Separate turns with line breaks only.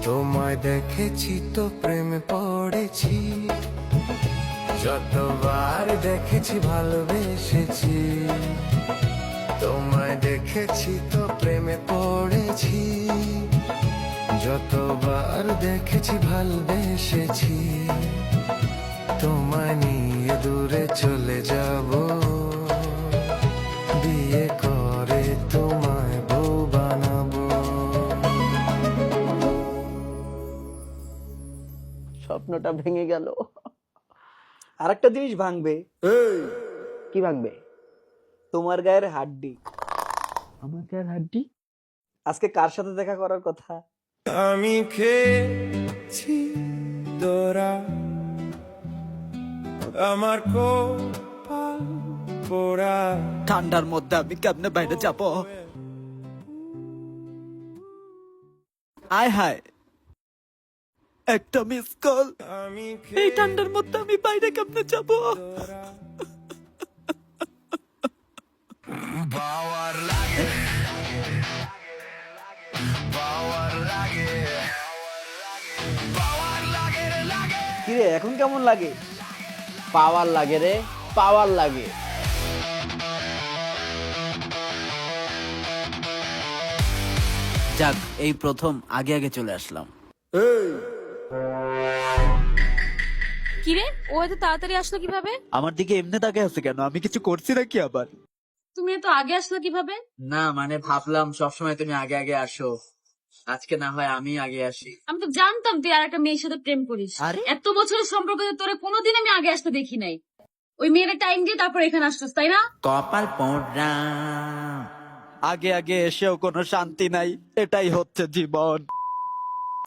তোমায় দেখেছি তো প্রেমে পড়েছি, যতবার দেখেছি ভালোবেসেছি। তোমায় দেখেছি তো প্রেমে পড়েছি, যতবার দেখেছি ভালোবেসেছি। তোমায় নিয়ে দূরে চলে যাব, বিয়ে করে তোমায় বউ বানাবো।
স্বপ্নটা ভেঙে গেল। আরেকটা জিনিস ভাঙবে। কি ভাঙবে? তোমার গায়ের হাড্ডি। আমার গায়ের হাড্ডি? আজকে কার সাথে দেখা করার কথা?
আমি খেয়েছি তোরা, আমার কপাল পোড়া।
ঠান্ডার মধ্যে আমি কেমনে বাইরে যাব? আয় হায়, একটা মিস কল।
আমি
এই ঠান্ডার মধ্যে আমি বাইরে কেমনে যাব?
পাওয়ার লাগে, পাওয়ার লাগে, পাওয়ার লাগে রে লাগে।
কিরে এখন কেমন লাগে?
পাওয়ার লাগে রে, পাওয়ার লাগে।
যাক, এই প্রথম আগে আগে চলে আসলাম।
কিরে, ও এত তাড়াতাড়ি আসলো কিভাবে?
আমার দিকে এমনি তাকে আছে কেন? আমি কিছু করছি নাকি আবার?
তুমি এত আগে আসলো কিভাবে?
না মানে ভাবলাম সবসময় তুমি আগে আগে আসো, আজকে না হয় আমি আগে আসি।
আমি তো জানতাম তুই আর একটা মেয়ের সাথে প্রেম করিস।
আরে?
এত বছরের সম্পর্কে তোরে কোনোদিন আমি আগে আসতে দেখি নাই। ওই মেয়ের টাইম দিয়ে তারপর এখানে আসছিস, তাই না?
কপাল পোড়া, আগে আগে এসেও কোনো শান্তি নাই, এটাই হচ্ছে জীবন।